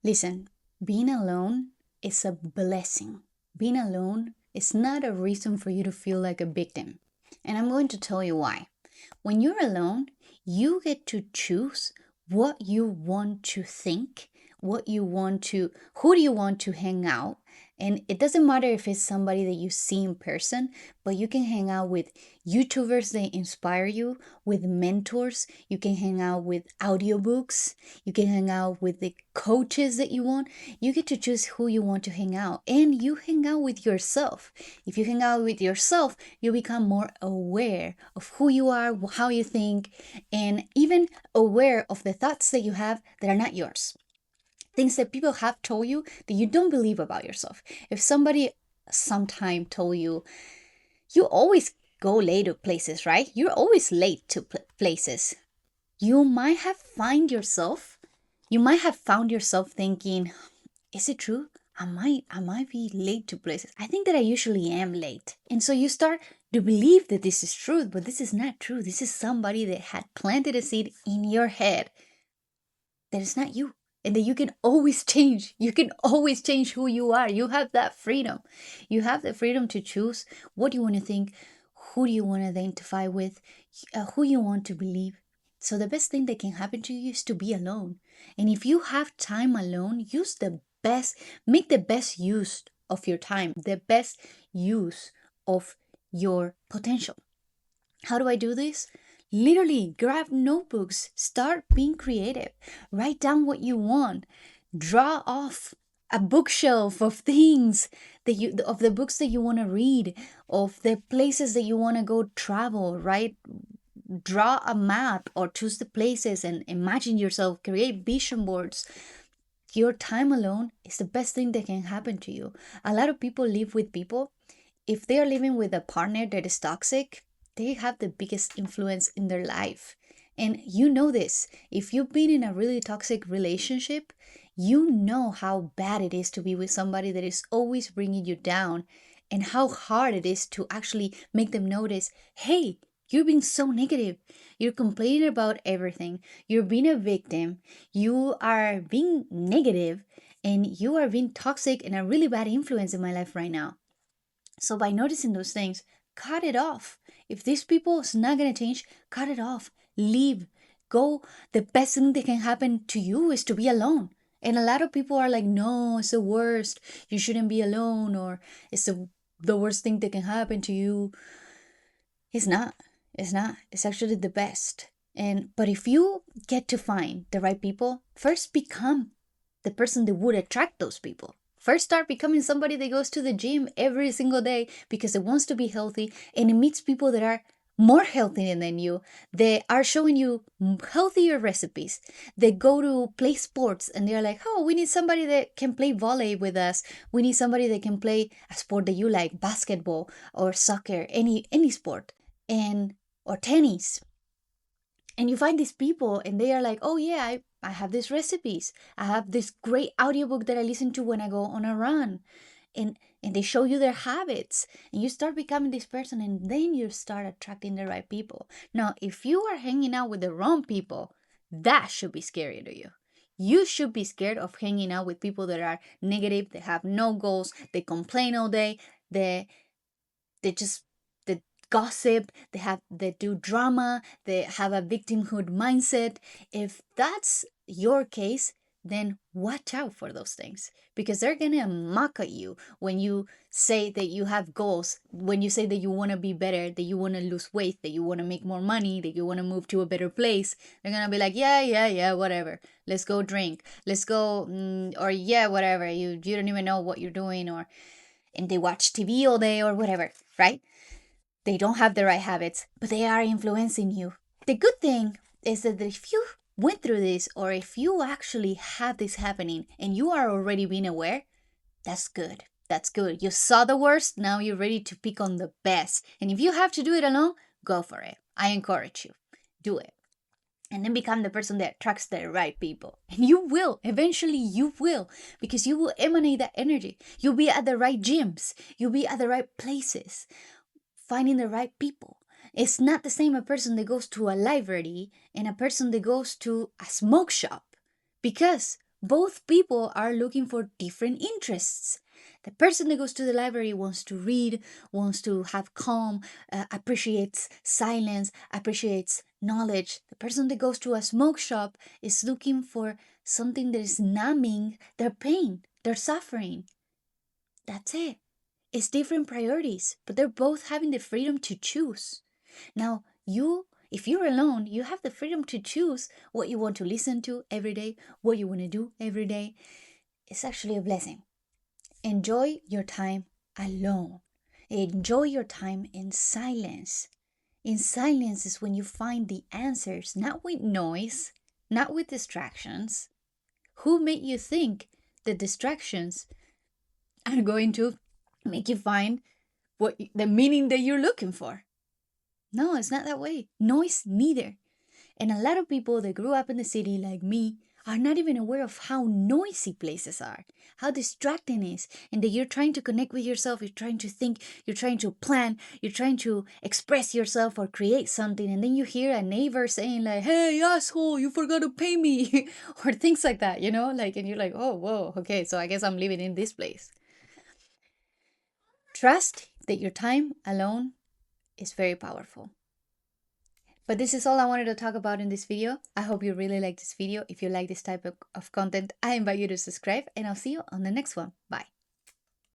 Listen, being alone is a blessing. Being alone is not a reason for you to feel like a victim. And I'm going to tell you why. When you're alone, you get to choose what you want to think, who do you want to hang out. And it doesn't matter if it's somebody that you see in person, but you can hang out with YouTubers that inspire you, with mentors. You can hang out with audiobooks. You can hang out with the coaches that you want. You get to choose who you want to hang out, and you hang out with yourself. If you hang out with yourself, you become more aware of who you are, how you think, and even aware of the thoughts that you have that are not yours. Things that people have told you that you don't believe about yourself. If somebody sometime told you, you always go late to places, right? You're always late to places. You might have found yourself thinking, is it true? I might be late to places. I think that I usually am late. And so you start to believe that this is true, but this is not true. This is somebody that had planted a seed in your head that is not you. And that you can always change. You can always change who you are. You have that freedom. You have the freedom to choose what you want to think, who do you want to identify with, who you want to believe. So the best thing that can happen to you is to be alone. And if you have time alone, make the best use of your time, the best use of your potential. How do I do this? Literally, grab notebooks, start being creative, write down what you want, draw off a bookshelf of things of the books that you want to read, of the places that you want to go travel, right? Draw a map or choose the places and imagine yourself, create vision boards. Your time alone is the best thing that can happen to you. A lot of people live with people. If they are living with a partner that is toxic, they have the biggest influence in their life. And you know this. If you've been in a really toxic relationship, you know how bad it is to be with somebody that is always bringing you down, and how hard it is to actually make them notice, hey, you're being so negative. You're complaining about everything. You're being a victim. You are being negative, and you are being toxic and a really bad influence in my life right now. So by noticing those things, cut it off. If these people is not gonna change, cut it off. Leave. Go. The best thing that can happen to you is to be alone. And a lot of people are like, no, it's the worst. You shouldn't be alone, or it's the worst thing that can happen to you. It's not. It's not. It's actually the best. But if you get to find the right people, first become the person that would attract those people. First, start becoming somebody that goes to the gym every single day because it wants to be healthy, and it meets people that are more healthy than you. They are showing you healthier recipes. They go to play sports and they're like, oh, we need somebody that can play volley with us. We need somebody that can play a sport that you like, basketball or soccer, any sport, and or tennis. And you find these people and they are like, oh yeah, I have these recipes. I have this great audiobook that I listen to when I go on a run. And they show you their habits, and you start becoming this person, and then you start attracting the right people. Now, if you are hanging out with the wrong people, that should be scary to you. You should be scared of hanging out with people that are negative, they have no goals, they complain all day, they just they gossip, they do drama, they have a victimhood mindset. If that's your case, then watch out for those things, because they're gonna mock at you when you say that you have goals, when you say that you want to be better, that you want to lose weight, that you want to make more money, that you want to move to a better place. They're gonna be like, yeah, whatever, let's go drink, let's go, or yeah, whatever, you don't even know what you're doing, or and they watch TV all day or whatever, right? They don't have the right habits, but they are influencing you. The good thing is that if you went through this, or if you actually have this happening and you are already being aware, that's good. That's good. You saw the worst, now you're ready to pick on the best. And if you have to do it alone, go for it. I encourage you. Do it. And then become the person that attracts the right people. And you will. Eventually, you will. Because you will emanate that energy. You'll be at the right gyms. You'll be at the right places, finding the right people. It's not the same a person that goes to a library and a person that goes to a smoke shop. Because Both people are looking for different interests. The person that goes to the library wants to read, wants to have calm, appreciates silence, appreciates knowledge. The person that goes to a smoke shop is looking for something that is numbing their pain, their suffering. That's it. It's different priorities, but they're both having the freedom to choose. Now, if you're alone, you have the freedom to choose what you want to listen to every day, what you want to do every day. It's actually a blessing. Enjoy your time alone. Enjoy your time in silence. In silence is when you find the answers, not with noise, not with distractions. Who made you think that distractions are going to make you find the meaning that you're looking for? No, it's not that way. Noise, neither. And a lot of people that grew up in the city, like me, are not even aware of how noisy places are, how distracting it is, and that you're trying to connect with yourself, you're trying to think, you're trying to plan, you're trying to express yourself or create something, and then you hear a neighbor saying like, "Hey, asshole, you forgot to pay me," or things like that, like, and you're like, "Oh, whoa, okay, so I guess I'm living in this place." Trust that your time alone is very powerful. But this is all I wanted to talk about in this video. I hope you really like this video. If you like this type of content, I invite you to subscribe and I'll see you on the next one. Bye.